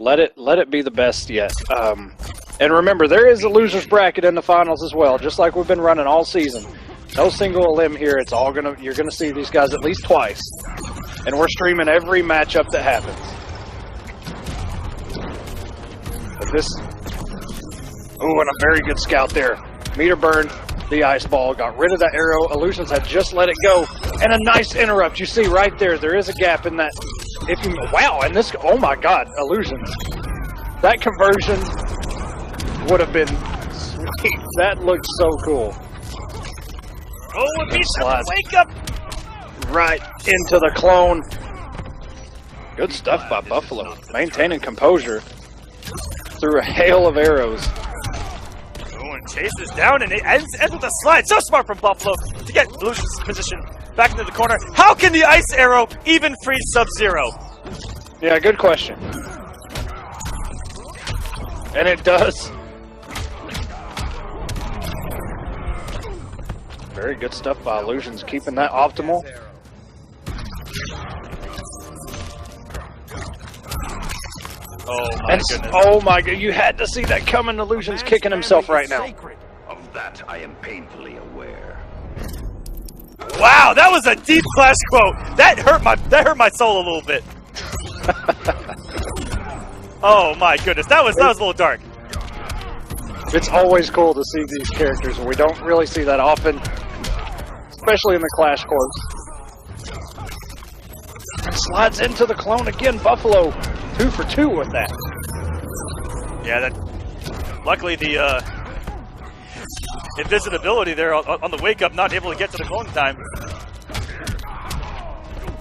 Let it be the best yet. And remember, there is a loser's bracket in the finals as well, just like we've been running all season. No single elim here. It's all you're gonna see these guys at least twice, and we're streaming every matchup that happens. But this, ooh, and a very good scout there. Meter burned the ice ball, got rid of that arrow. ILuusions had just let it go, and a nice interrupt. You see right there, there is a gap in that. If you, wow, and this, oh my God, ILuusions. That conversion would have been sweet. That looked so cool. Oh, it beats the wake up! Right into the clone. Good stuff by Buffalo. Maintaining composure through a hail of arrows. Oh, and chases down and it ends with a slide. So smart from Buffalo to get iLuusions' position back into the corner. How can the ice arrow even freeze Sub-Zero? Yeah, good question. And it does. Very good stuff by iLuusions, keeping that optimal. Oh my goodness. Oh my god, you had to see that coming. iLuusions kicking himself right now. Of that I am painfully aware. Wow, that was a deep Clash quote. That hurt my soul a little bit. Oh my goodness, that was a little dark. It's always cool to see these characters, and we don't really see that often, especially in the Clash Corps. And slides into the clone again. Buffalo 2 for 2 with that. Yeah, that. Luckily, the invisibility there on the wake up, not able to get to the clone in time.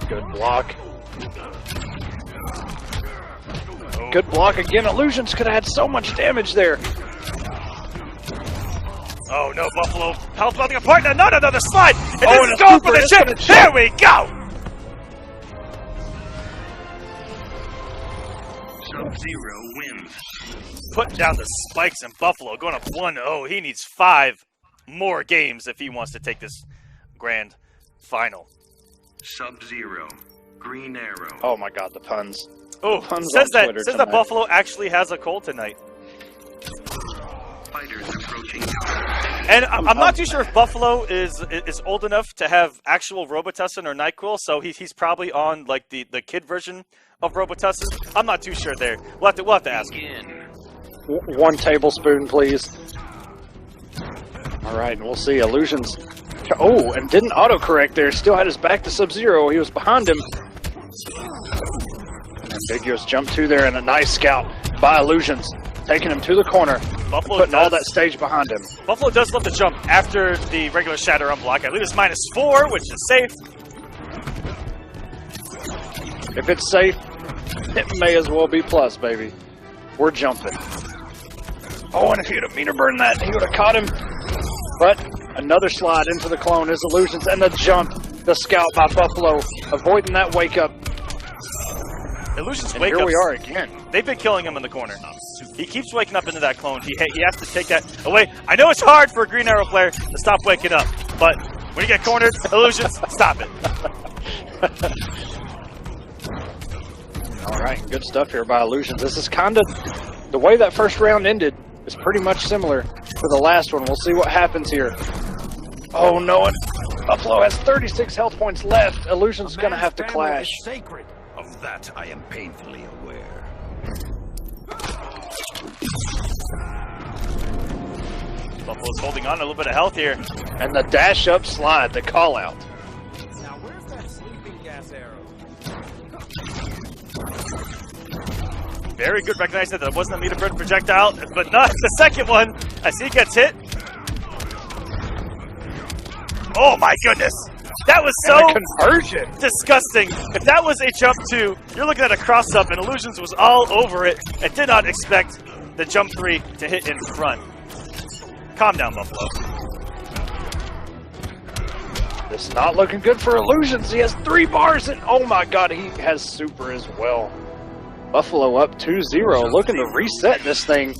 Good block. Good block again. iLuusions could have had so much damage there. Oh no, Buffalo. Health melting apart. Not another slide. And Oh, this and is a going super, for the chip. There we go. Sub-Zero wins. Putting down the spikes and Buffalo going up 1-0. He needs 5 more games if he wants to take this grand final. Sub-Zero. Green arrow. Oh my god, the puns. Oh, Puns says on Twitter that tonight. Buffalo actually has a cold tonight. Fighters approaching. And I'm not too sure if Buffalo is old enough to have actual Robitussin or NyQuil, so he's probably on like the kid version of Robitussin. I'm not too sure there. We'll have to ask him. 1 tablespoon, please. All right, and we'll see. iLuusions. Oh, and didn't autocorrect there. Still had his back to Sub-Zero. He was behind him. Ambiguous jump 2 there, and a nice scout by iLuusions, taking him to the corner. Buffalo putting all that stage behind him. Buffalo does love to jump after the regular shatter unblock. I believe it's -4, which is safe. If it's safe, it may as well be plus, baby. We're jumping. Oh, and if he would have meter burned that, he would have caught him. But another slide into the clone is iLuusions, and the jump, the scout by Buffalo, avoiding that wake up. iLuusions And wake here ups. we are again. They've been killing him in the corner. He keeps waking up into that clone. He has to take that away. I know it's hard for a Green Arrow player to stop waking up, but when you get cornered, iLuusions, stop it. All right, good stuff here by iLuusions. This is kind of the way that first round ended is pretty much similar to the last one. We'll see what happens here. Oh no, and Buffalo has 36 health points left. iLuusions going to have to clash. Sacred. Of that I am painfully aware. Buffalo's holding on to a little bit of health here. And the dash up slide, the call out. Now where's that sleeping gas arrow? Very good recognizing that it wasn't a meter burn projectile, but not the second one as he gets hit. Oh my goodness! That was so conversion. disgusting. If that was a jump 2, you're looking at a cross-up, and iLuusions was all over it and did not expect the jump 3 to hit in front. Calm down, Buffalo. This is not looking good for iLuusions. He has 3 bars, and oh my god, he has super as well. Buffalo up 2-0, looking to reset this thing.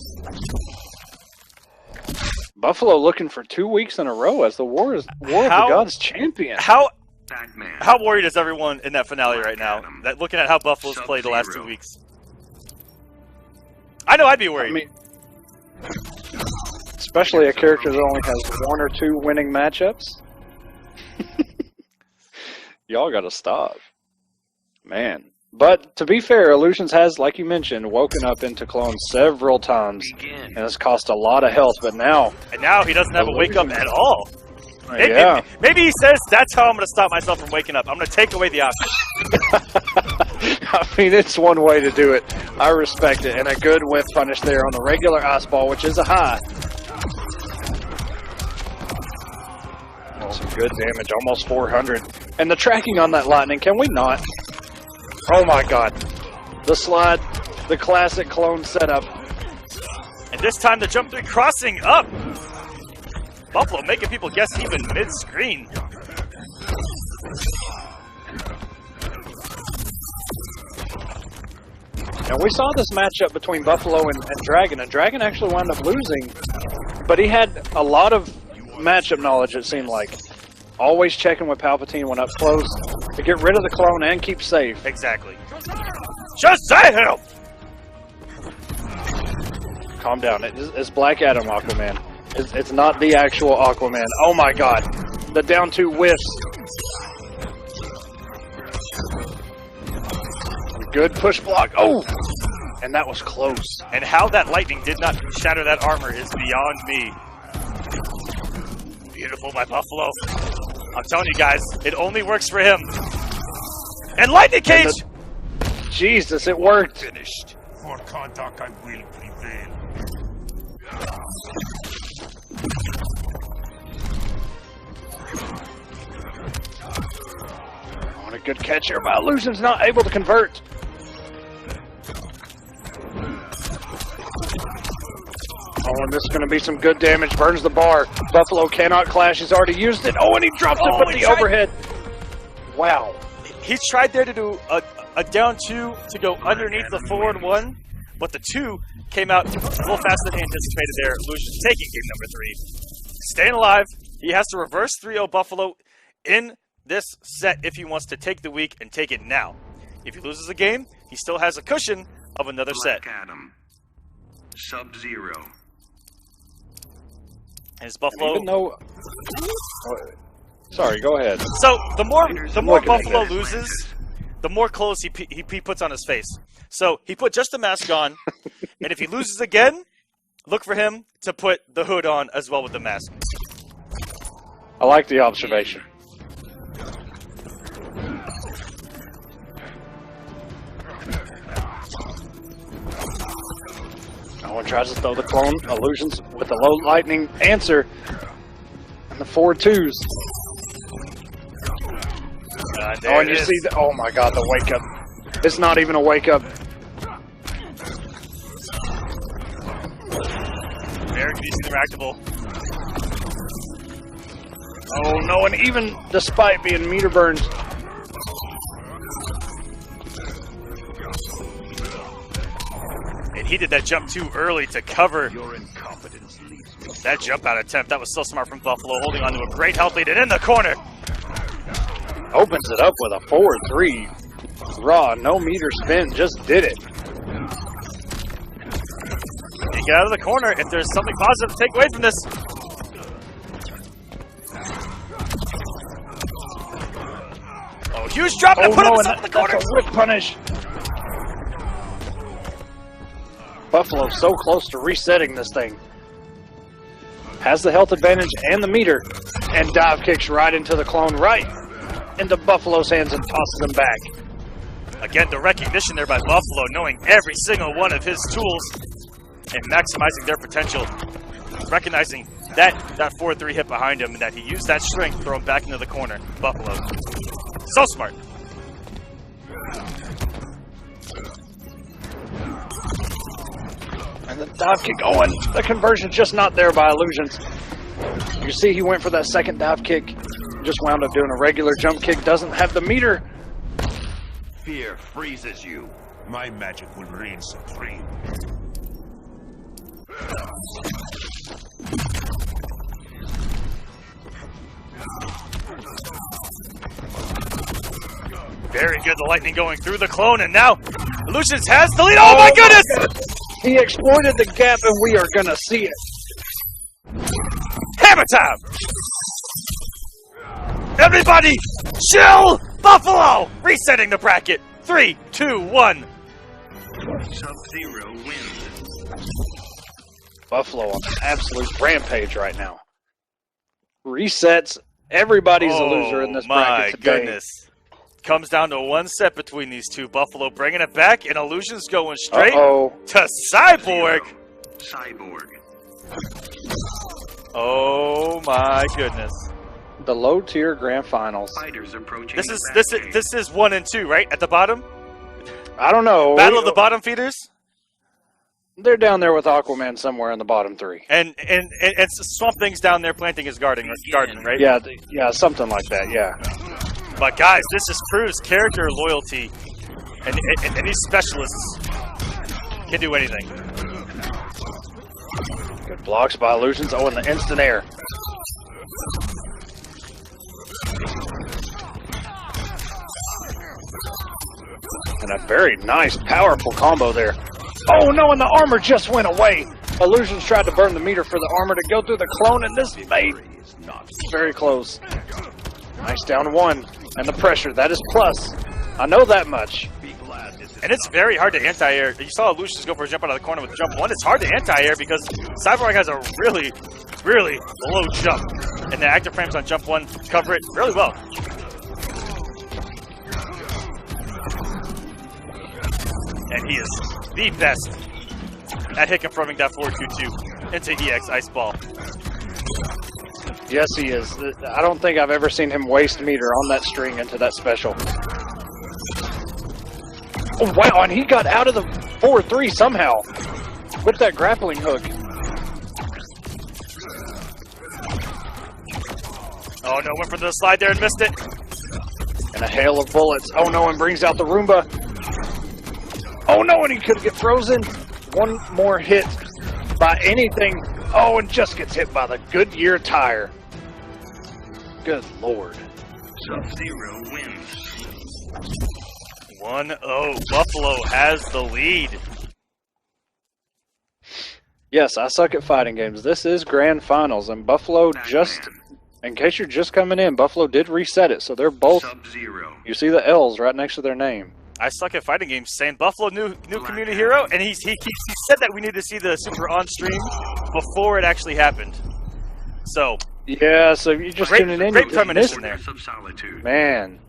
Buffalo looking for 2 weeks in a row as the War of the Gods champion. How worried is everyone in that finale right now? That looking at how Buffalo's played the last 2 weeks. know I'd be worried. I mean, especially a character that only has 1 or 2 winning matchups. Y'all gotta stop. Man. But to be fair, Illusions has, like you mentioned, woken up into clones several times. And has cost a lot of health, but now... And now he doesn't have a wake up at all. Maybe, Yeah. maybe he says, that's how I'm going to stop myself from waking up. I'm going to take away the option. I mean, it's one way to do it. I respect it. And a good whiff punish there on the regular ice ball, which is a high. Some good damage, almost 400. And the tracking on that lightning, can we not? Oh my god. The slide, the classic clone setup. And this time the jump 3 crossing up. Buffalo making people guess even mid-screen. Now we saw this matchup between Buffalo and Dragon actually wound up losing, but he had a lot of matchup knowledge, it seemed like. Always checking with Palpatine when up close to get rid of the clone and keep safe. Exactly. Shazam! Calm down. It's Black Adam Aquaman. It's not the actual Aquaman. Oh my god. The down 2 whiffs. Good push block. Oh! And that was close. And how that lightning did not shatter that armor is beyond me. Beautiful by Buffalo. I'm telling you guys, it only works for him. And lightning cage! Jesus, it worked. Finished. For contact, I will prevail. What a good catch here by Illusions, not able to convert. Oh, and this is going to be some good damage. Burns the bar. Buffalo cannot clash. He's already used it. Oh, and he dropped it with the overhead. Wow. He tried there to do a down 2 to go underneath the forward 1, but the 2 came out a little faster than he anticipated there. Illusions taking game number 3. Staying alive. He has to reverse 3-0 Buffalo in this set if he wants to take the week and take it now. If he loses a game, he still has a cushion of another set. Black Adam. Sub-Zero. And his Buffalo. Even though... Sorry, go ahead. So the more looking at Buffalo this. loses, the more clothes he puts on his face. So he put just the mask on, and if he loses again, look for him to put the hood on as well with the mask. I like the observation. No one tries to throw the clone. Illusions with the low lightning answer. And the 4-2s. Oh, and you see the, oh my god, the wake up. It's not even a wake up. Very good interactable. Oh no, and even despite being meter burned. And he did that jump too early to cover Your incompetence leaves me. that jump out attempt. That was so smart from Buffalo, holding on to a great health lead and in the corner. Opens it up with a 4-3. Raw, no meter spin, just did it. You get out of the corner if there's something positive to take away from this. Oh, huge drop and put himself in the corner. That's a whip punish. Buffalo so close to resetting this thing. Has the health advantage and the meter. And dive kicks right into the clone, right into Buffalo's hands and tosses him back. Again, the recognition there by Buffalo, knowing every single one of his tools and maximizing their potential. Recognizing that 4-3 hit behind him and that he used that strength to throw him back into the corner. Buffalo. So smart. And the dive kick, oh, and the conversion just not there by Illusions. You see he went for that second dive kick. Just wound up doing a regular jump kick. Doesn't have the meter. Fear freezes you. My magic will reign supreme. Very good, the lightning going through the clone, and now Illusions has the lead. Oh my goodness! He exploited the gap, and we are gonna see it. Hammer time! Everybody, chill! Buffalo! Resetting the bracket. 3, 2, 1. Sub-Zero wins. Buffalo on an absolute rampage right now. Resets. Everybody's a loser in this bracket today. My goodness. Comes down to one set between these two. Buffalo bringing it back, and Illusions going straight to Cyborg. Cyborg. Oh my goodness. The low tier grand finals. Fighters approaching. This is 1 and 2, right? At the bottom? I don't know. Battle of the bottom feeders? They're down there with Aquaman somewhere in the bottom 3. And Swamp Thing's down there planting his garden, right? Yeah, yeah, something like that, yeah. But guys, this just proves character loyalty. And these specialists can do anything. Good blocks by Illusions. Oh, in the instant air. And a very nice, powerful combo there. Oh no, and the armor just went away. Illusions tried to burn the meter for the armor to go through the clone, and this made very close. Nice down 1. And the pressure, that is plus. I know that much. And it's very hard to anti-air. You saw Illusions go for a jump out of the corner with jump 1. It's hard to anti-air because Cyborg has a really, really low jump. And the active frames on jump 1 cover it really well. And he is the best at hit confirming that forward 2-2 into EX Ice Ball. Yes, he is. I don't think I've ever seen him waste meter on that string into that special. Oh, wow, and he got out of the 4-3 somehow with that grappling hook. Oh no, went for the slide there and missed it. And a hail of bullets. Oh no, and brings out the Roomba. Oh no, and he could get frozen. One more hit by anything. Oh, and just gets hit by the Goodyear tire. Good lord. Sub-Zero wins. 1-0. Buffalo has the lead. Yes, I suck at fighting games. This is grand finals, and Buffalo just, in case you're just coming in, Buffalo did reset it, so they're both, Sub-Zero. you see the L's right next to their name. I suck at fighting games, saying Buffalo new community hero, and he said that we need to see the super on stream before it actually happened. So yeah, so you just tuning in. Great premonition there. Solitude. Man.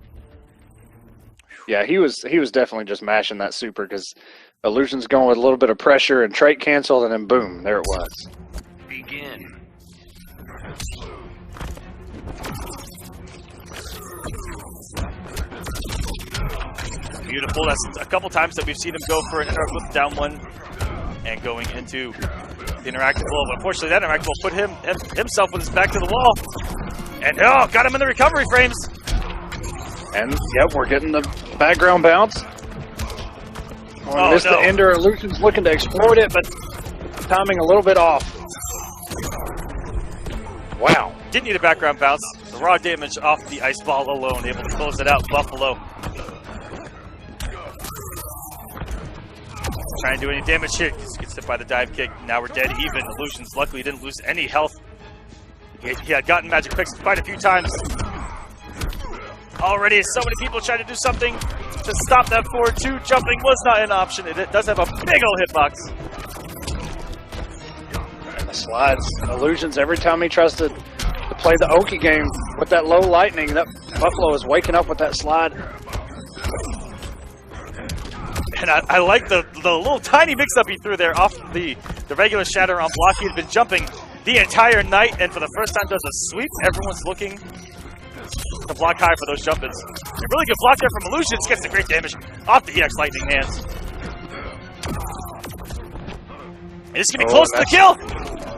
Yeah, he was definitely just mashing that super because Illusion's going with a little bit of pressure and trait canceled, and then boom, there it was. Begin. Beautiful. That's a couple times that we've seen him go for an interrupt with down 1 and going into the interactable. But unfortunately, that interactable put himself with his back to the wall. And oh, got him in the recovery frames. And yep, we're getting the background bounce. Oh, missed no. the ender. Illusion's looking to exploit it, but timing a little bit off. Wow. Didn't need a background bounce. The raw damage off the ice ball alone, able to close it out. Buffalo trying to do any damage here. Gets hit by the dive kick. Now we're dead even. Illusions luckily didn't lose any health. He had gotten magic picks quite a few times. Already so many people trying to do something to stop that forward 2. Jumping was not an option. It does have a big old hitbox. And the slides. Illusions, every time he tries to play the Oki game with that low lightning, that Buffalo is waking up with that slide. And I like the little tiny mix-up he threw there off the regular shatter on block. He had been jumping the entire night, and for the first time does a sweep. Everyone's looking to block high for those jump-ins. A really good block there from Illusions. Gets the great damage off the EX Lightning hands. And it's going to be close to the kill.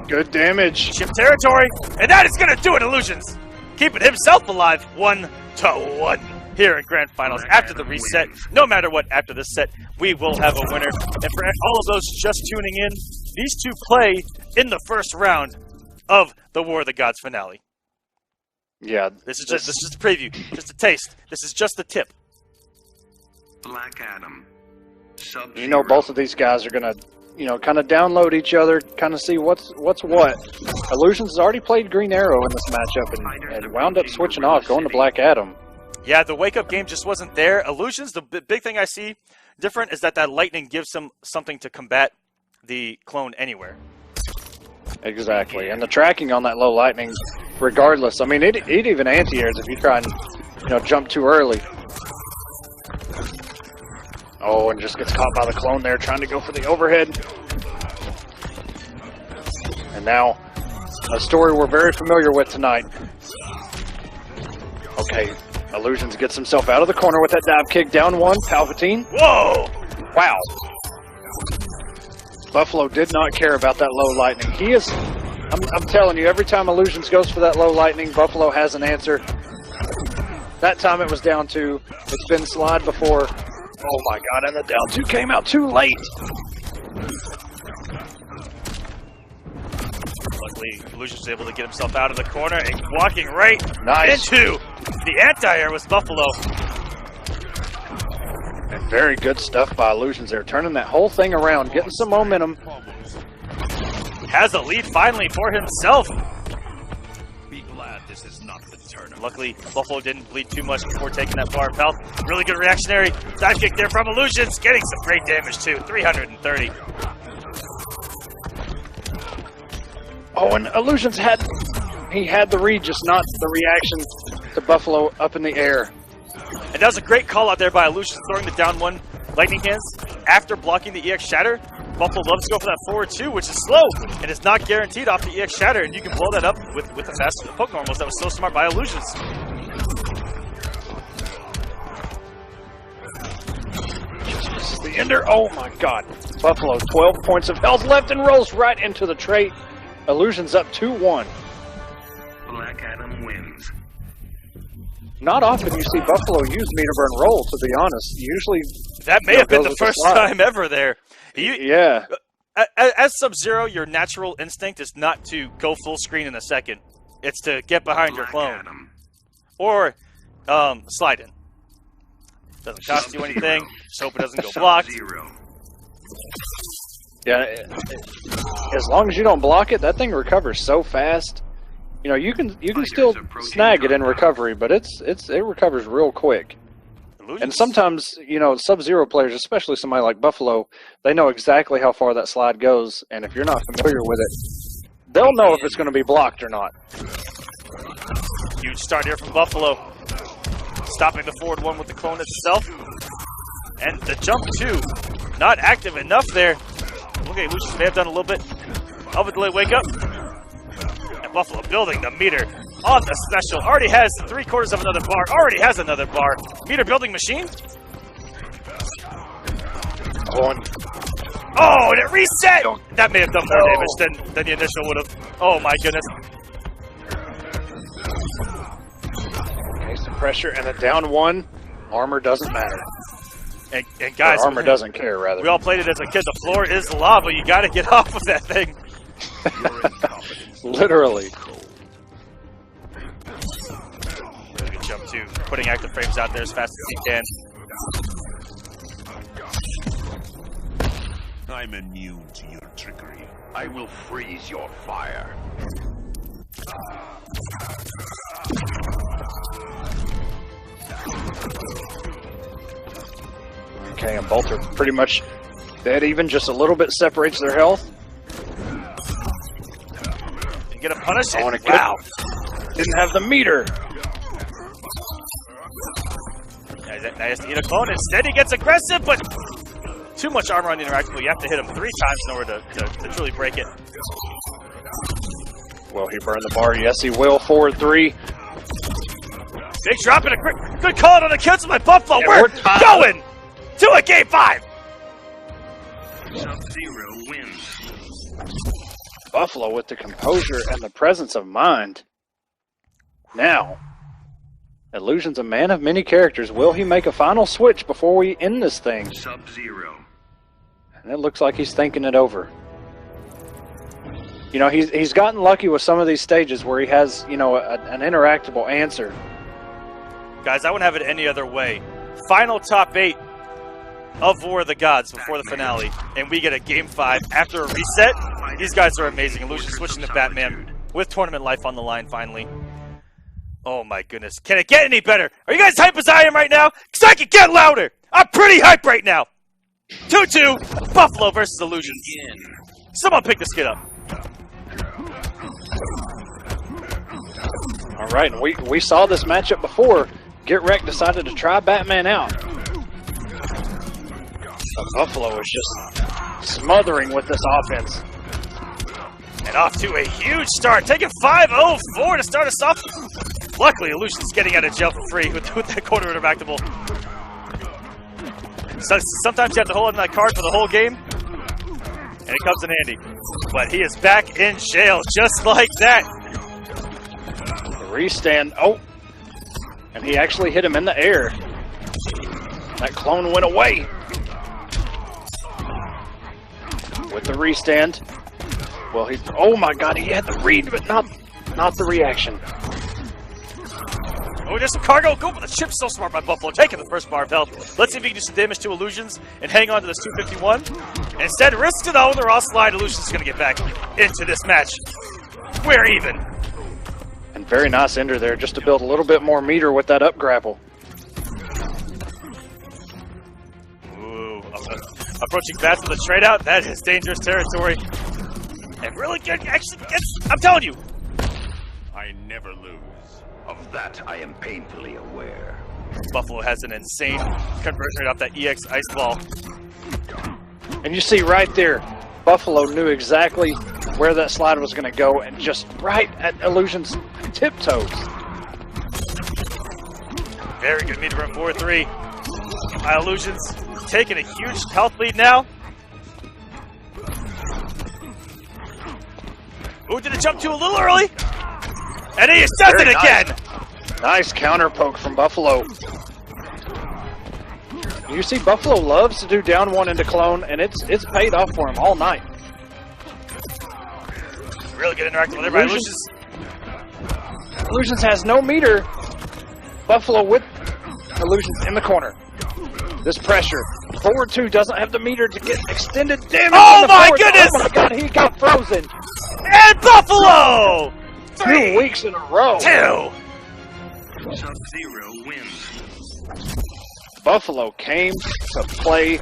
Good damage. Chip territory, and that is going to do it, Illusions. Keeping himself alive 1-1 here in Grand Finals. After the reset, no matter what, after this set, we will have a winner. And for all of those just tuning in, these two play in the first round of the War of the Gods finale. Yeah. This is just a preview, just a taste. This is just the tip. Black Adam. Sub-Zero. You know both of these guys are going to you know, kind of download each other, kind of see what's what. Illusions has already played Green Arrow in this matchup and wound up switching off, going to Black Adam. Yeah, the wake-up game just wasn't there. Illusions, the big thing I see different is that lightning gives him something to combat the clone anywhere. Exactly, and the tracking on that low lightning, regardless. I mean, it even anti-airs if you try and, you know, jump too early. Oh, and just gets caught by the clone there, trying to go for the overhead. And now, a story we're very familiar with tonight. Okay, Illusions gets himself out of the corner with that dive kick, down one, Palpatine. Whoa! Wow. Buffalo did not care about that low lightning. He is, I'm telling you, every time Illusions goes for that low lightning, Buffalo has an answer. That time it was down two. It's been slide before. Oh my god, and the down two came out too late. Luckily, Illusions was able to get himself out of the corner and walking right Nice. into the anti-air was Buffalo. And very good stuff by Illusions there, turning that whole thing around, getting some momentum. Has a lead finally for himself. Be glad this is not the tournament. Luckily, Buffalo didn't bleed too much before taking that bar of health. Really good reactionary dive kick there from Illusions, getting some great damage too, 330. Oh, and Illusions had the read, just not the reaction to Buffalo up in the air. And that was a great call out there by Illusions, throwing the down one lightning hands after blocking the EX Shatter. Buffalo loves to go for that forward two, which is slow and is not guaranteed off the EX Shatter, and you can blow that up with the fast poke normals. That was so smart by Illusions. This is the ender. Oh my god. Buffalo, 12 points of health left and rolls right into the trait. Illusions up 2-1. Black Adam wins. Not often you see Buffalo use meter burn roll, to be honest. Usually, That may have been the first time ever there. yeah. As Sub-Zero, your natural instinct is not to go full screen in a second. It's to get behind your clone. or slide in. Doesn't cost you anything. Just hope it doesn't go blocked. Yeah, as long as you don't block it, that thing recovers so fast. You know, you can still snag it in recovery, but it recovers real quick. And sometimes, you know, Sub-Zero players, especially somebody like Buffalo, they know exactly how far that slide goes, and if you're not familiar with it, they'll know if it's going to be blocked or not. Huge start here from Buffalo. Stopping the forward one with the clone itself. And the jump, too. Not active enough there. Okay, Lucius may have done a little bit of a delayed wake up. And Buffalo building the meter on the special. Already has 3/4 of another bar. Already has another bar. Meter building machine. Oh, and it reset! That may have done more damage than the initial would have. Oh my goodness. Okay, some pressure and a down one. Armor doesn't matter. And guys, or armor doesn't care, rather. We all played it as a kid. The floor is lava. You got to get off of that thing. Literally. Really good jump, too. Putting active frames out there as fast as he can. I'm immune to your trickery. I will freeze your fire. Okay, and both are pretty much dead even, just a little bit separates their health. You get a punish? Wow. Didn't have the meter. Now he has to eat a clone. Instead, he gets aggressive, but too much armor on the interactable. You have to hit him 3 times in order to truly break it. Will he burn the bar? Yes, he will. Forward 3. Big drop and a good call on the cancel by Buffalo. Yeah, we're going to a game 5. Sub-Zero wins. Buffalo with the composure and the presence of mind. Now, Illusions, a man of many characters. Will he make a final switch before we end this thing? Sub-Zero. And it looks like he's thinking it over. You know, he's gotten lucky with some of these stages where he has, you know, an interactable answer. Guys, I wouldn't have it any other way. Final top 8. of War of the Gods before the finale, and we get a Game 5 after a reset. These guys are amazing. Illusion switching to Batman with tournament life on the line finally. Oh my goodness. Can it get any better? Are you guys hype as I am right now? Because I can get louder. I'm pretty hype right now. 2-2, Buffalo versus Illusion. Someone pick this kid up. All right, and we saw this matchup before. Get Wrecked decided to try Batman out. But Buffalo is just smothering with this offense. And off to a huge start, taking 5-0-4 to start us off. Luckily, Illusion's getting out of jail for free with that quarter interactable. So sometimes you have to hold on that card for the whole game, and it comes in handy. But he is back in jail just like that. The restand, oh, and he actually hit him in the air. That clone went away. With the restand, well, oh my God, he had the read, but not the reaction. Oh, just some cargo. Go for the chip. So smart by Buffalo. Taking the first bar of health. Let's see if he can do some damage to Illusions and hang on to this 251. And instead, risks it on the raw slide. Illusions going to get back into this match. We're even. And very nice ender there, just to build a little bit more meter with that up grapple. Ooh. Approaching fast with a trade out. That is dangerous territory. And really good. Actually, I'm telling you. I never lose. Of that, I am painfully aware. Buffalo has an insane conversion rate off that EX Ice Ball. And you see right there, Buffalo knew exactly where that slide was going to go, and just right at Illusion's tiptoes. Very good meter run 4-3. Illusions taking a huge health lead now. Ooh, did it jump too a little early? And he does it again! Nice counter poke from Buffalo. You see, Buffalo loves to do down one into clone, and it's paid off for him all night. Really good interacting with everybody. Illusions has no meter. Buffalo with Illusions in the corner. This pressure. Forward 2 doesn't have the meter to get extended damage. Oh my goodness! Oh my God, he got frozen. And Buffalo! 2 weeks in a row. 2! Sub-Zero wins. Buffalo came to play